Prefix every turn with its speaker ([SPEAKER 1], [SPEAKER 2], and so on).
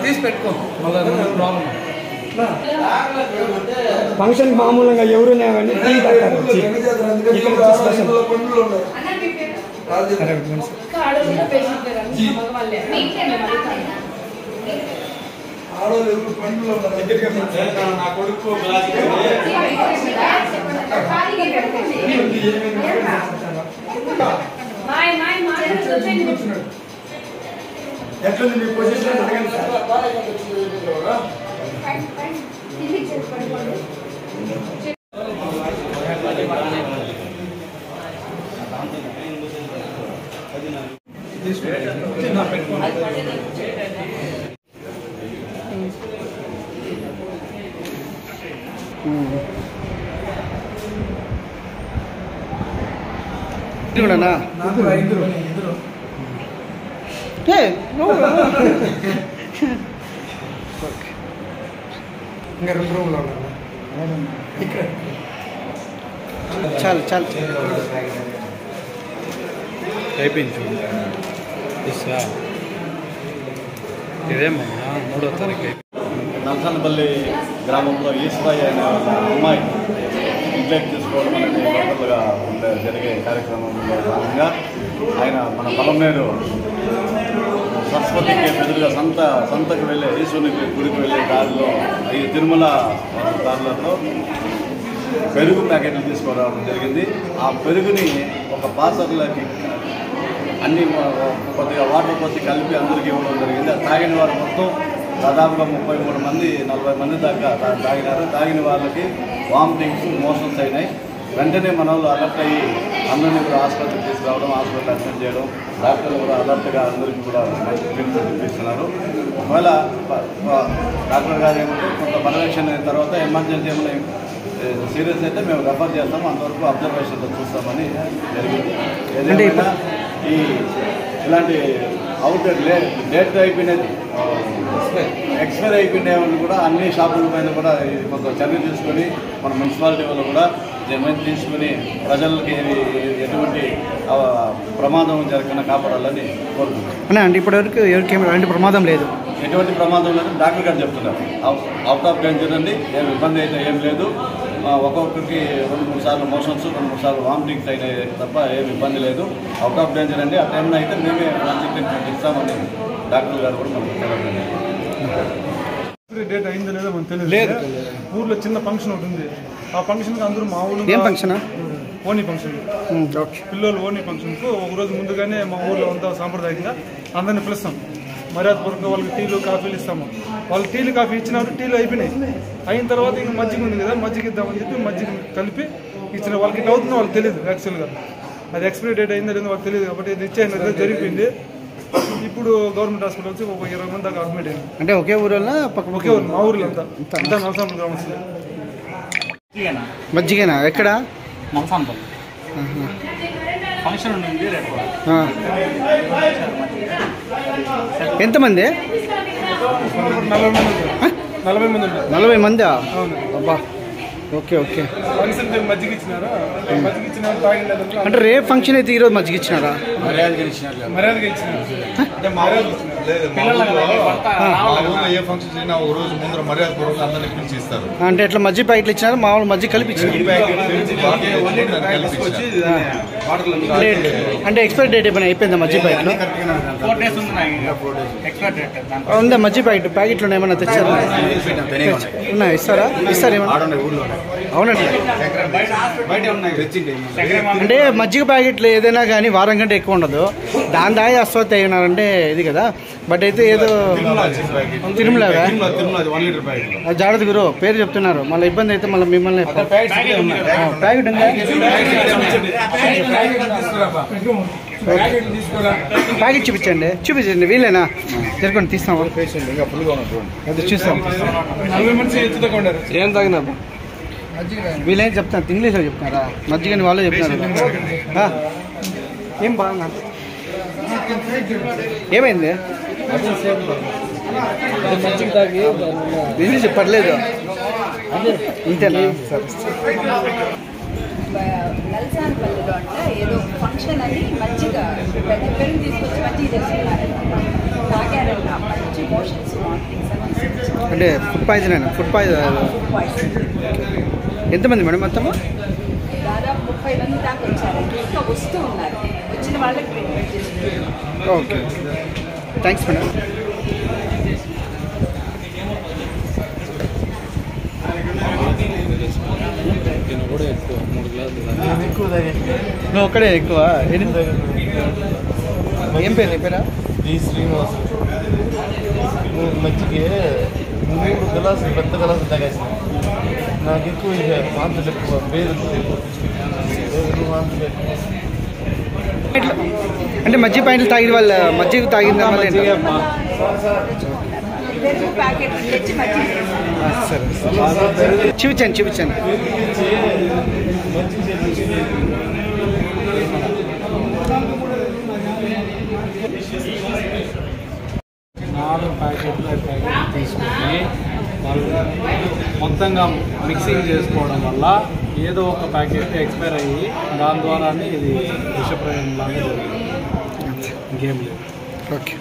[SPEAKER 1] తీసి పెట్టుకో మళ్ళీ ప్రాబ్లం.
[SPEAKER 2] ఫంక్షన్ మామూలుగా ఎవరున్నా కానీ టీ తాగుతారు వచ్చి ఇక్కడ స్పెషల్. ఎట్లుంది మీ పొజిషన్? ఇంకా 2 రూమ్లో ఉన్నా ఇక్కడ. చాలు చాలు
[SPEAKER 1] అయిపోయింది. ఇదేమో 3వ తారీఖు.
[SPEAKER 3] నల్సనపల్లి గ్రామంలో ఈశ్వరయ్య అనే అమ్మాయి ఇంట్లోకి తీసుకోవడం అనేది లోకల్గా జరిగే కార్యక్రమంలో భాగంగా ఆయన మన పొలంనేరు సరస్వతికి ఎదురుగా సంతకు వెళ్ళే ఈశ్వరునికి గుడికి వెళ్ళే దారిలో ఈ తిరుమల దారులలో పెరుగు ప్యాకెట్లు తీసుకురావడం జరిగింది. ఆ పెరుగుని ఒక పాసర్లకి అన్ని కొద్దిగా వాటర్ పోసి కలిపి అందరికీ ఇవ్వడం జరిగింది. తాగిన వారు మొత్తం దాదాపుగా 33 మంది 40 మంది దాకా తాగినారు. తాగిన వాళ్ళకి వామిటింగ్స్, మోషన్స్ అయినాయి. వెంటనే మన వాళ్ళు అలర్ట్ అయ్యి అందరినీ కూడా హాస్పిటల్కి తీసుకురావడం, హాస్పిటల్ అడ్మిట్ చేయడం, డాక్టర్లు కూడా అలర్ట్గా అందరికీ కూడా ట్రీట్మెంట్ ఇప్పిస్తున్నారు. ఒకవేళ డాక్టర్ గారు ఏమంటే కొంత పర్యవేక్షణ అయిన తర్వాత ఎమర్జెన్సీ ఏమైనా సీరియస్ అయితే మేము రెఫర్ చేస్తాము, అంతవరకు అబ్జర్వేషన్లో చూస్తామని జరిగింది. ఏదైనా ఇలాంటి డేట్ అయిపోయినది ఎక్స్పైర్ అయిపోయినాయని కూడా అన్ని షాపుల పైన కూడా కొంత చర్య తీసుకొని మన మున్సిపాలిటీ వాళ్ళు కూడా జమీన్ తీసుకుని ప్రజలకి ఎటువంటి ప్రమాదం జరగకుండా కాపాడాలని కోరుకుంటున్నాం.
[SPEAKER 2] అంటే ఇప్పటివరకు ఎవరికి ఎలాంటి ప్రమాదం లేదు?
[SPEAKER 3] ఎటువంటి ప్రమాదం లేదు డాక్టర్ గారు చెప్తున్నారు. అవుట్ ఆఫ్ డేంజర్ అండి, ఏం ఇబ్బంది అయితే ఏం లేదు. ఒక్కొక్కరికి 2-3 సార్లు మోషన్స్, 2-3 సార్లు వామిటింగ్స్ అయినాయి తప్ప ఏమి ఇబ్బంది లేదు. అవుట్ ఆఫ్ డేంజర్ అండి. ఆ టైంలో అయితే మేమే మంచి ట్రీట్మెంట్ ఇస్తామని డాక్టర్ గారు కూడా మనకు తెలియదు.
[SPEAKER 4] డేట్ అయిందో లేదో మనకు తెలియదు. ఊర్లో చిన్న ఫంక్షన్ ఒకటి ఉంది. ఆ ఫంక్షన్కి అందరూ మా ఊళ్ళో ఓనీ ఫంక్షన్, పిల్లలు ఓనీ ఫంక్షన్కు ఒకరోజు ముందుగానే మా ఊళ్ళో అంతా సాంప్రదాయంగా అందరినీ పిలుస్తాం. మర్యాదపూర్వకంగా వాళ్ళకి టీలు కాఫీలు ఇస్తాము. వాళ్ళు టీలు కాఫీ ఇచ్చినప్పుడు టీలు అయిపోయినాయి. అయిన తర్వాత ఇంకా మజ్జిగ ఉంది కదా, మజ్జిగ ఇద్దామని చెప్పి మజ్జిగ కలిపి ఇచ్చిన వాళ్ళకి ఇట్లా అవుతుందో వాళ్ళకి తెలియదు. యాక్చువల్గా అది ఎక్స్పైరీ డేట్ అయిందో లేదో వాళ్ళకి తెలియదు. కాబట్టి ఇది ఇచ్చేది జరిగిపోయింది. ఇప్పుడు గవర్నమెంట్ హాస్పిటల్ వచ్చి ఒక 20 మంది దాకా అడ్మిట్ అయింది.
[SPEAKER 2] అంటే ఒకే ఊరిలో
[SPEAKER 4] ఒకే ఊరు, మా ఊర్లో అంతా నల్సాంపల్లి గ్రామం.
[SPEAKER 2] మజ్జిగేనా? ఎక్కడ?
[SPEAKER 1] నల్సాంపల్లి ఫంక్షన్ ఉంది.
[SPEAKER 2] ఎంతమంది?
[SPEAKER 4] 40 మంది.
[SPEAKER 2] 40 మంది?
[SPEAKER 4] అవును.
[SPEAKER 2] అబ్బా, ఓకే ఓకే.
[SPEAKER 4] ఫంక్షన్ మజ్జిగ ఇచ్చినారా? మజ్జిగ ఇచ్చినారు తాగింది.
[SPEAKER 2] అంటే రేపు ఫంక్షన్ అయితే ఈరోజు మజ్జిగ ఇచ్చినారా?
[SPEAKER 4] మర్యాదగా ఇచ్చినారు.
[SPEAKER 5] ఏ ఫంక్షన్ అయినా ఒక రోజు ముందర మర్యాద పూర్వకంగా అందరినీ పిలిచి ఇస్తారు.
[SPEAKER 2] అంటే ఎట్లా మజ్జిగ ప్యాకెట్లు ఇచ్చినారు? మామూలు మజ్జిగ కలిపి ఇచ్చినారు. అంటే ఎక్స్పైరీ డేట్ ఏమైనా అయిపోయిందా మజ్జిగ ప్యాకెట్లు? ఉందా మజ్జిగ ప్యాకెట్లు ఏమైనా తెచ్చారు? ఉన్నాయి, ఇస్తారా? ఇస్తారు ఏమన్నా? అవునండి. అంటే మజ్జిగ ప్యాకెట్లు ఏదైనా కానీ వారం కంటే ఎక్కువ ఉండదు. దాని దాయి అస్వత్తి అయినారంటే ఇది కదా. బట్ అయితే ఏదో తిరుమల జాగ్రత్త గురు పేరు చెప్తున్నారు. మళ్ళీ ఇబ్బంది అయితే మళ్ళీ మిమ్మల్ని ప్యాకెట్ ప్యాకెట్ చూపించండి వీళ్ళేనా? జరగండి, తీస్తాం. అది చూస్తాం.
[SPEAKER 4] ఏం తాగినా
[SPEAKER 2] వీళ్ళేం చెప్తారు? ఇంగ్లీష్లో చెప్తున్నారా? మజ్జిగని వాళ్ళే చెప్తున్నారు. ఏం బాగా ఏమైంది? ఇంగ్లీష్ పర్లేదు ఇంతేనా?
[SPEAKER 6] నల్సానపల్లిలో అంటే ఏదో ఫంక్షన్ అని మజ్జిగ పెద్ద పెరుగు తీసుకొచ్చి మజ్జిగ చేసుకున్నారు. తాగారంట, మంచి మోషన్స్ వామిటింగ్స్
[SPEAKER 2] అంటే ఫుడ్ పాయిజన్ అయినా ఫుడ్ పాయిజన్. ఎంతమంది మేడం మొత్తము?
[SPEAKER 6] దాదాపు 30 మంది దాకా వచ్చారండి. ఇంకా వస్తూ ఉన్నారు. వచ్చిన వాళ్ళకి ట్రీట్మెంట్ చేస్తున్నారు.
[SPEAKER 2] Okay, thanks madam.
[SPEAKER 1] కూడా ఎక్కువ 3 గ్లాసులు
[SPEAKER 2] నువ్వు ఒక్కడే ఎక్కువ? ఏం పేరు నీ పేరా?
[SPEAKER 5] ఈ శ్రీనివాస్ మజ్జిగ 3 గ్లాసులు పెద్ద గ్లాసులు తాగేసిన. నాకు ఎక్కువ ఇక వాంతులు ఎక్కువ, వేరు వాంతులు ఎక్కువ.
[SPEAKER 2] అంటే మజ్జిగ పాయింట్లు తాగిన వాళ్ళ మజ్జిగ తాగిన వల్ల
[SPEAKER 6] పెరుగు ప్యాకెట్ తెచ్చి మజ్జిగ
[SPEAKER 2] సరే చూపించండి.
[SPEAKER 1] ప్యాకెట్లు తీసుకొని వాళ్ళు మొత్తంగా మిక్సింగ్ చేసుకోవడం వల్ల ఏదో ఒక ప్యాకెట్ ఎక్స్పైర్ అయ్యి దాని ద్వారానే ఇది విషప్రయోగం లాగా జరుగుతుంది. ఇంకేం లేదు.
[SPEAKER 2] ఓకే.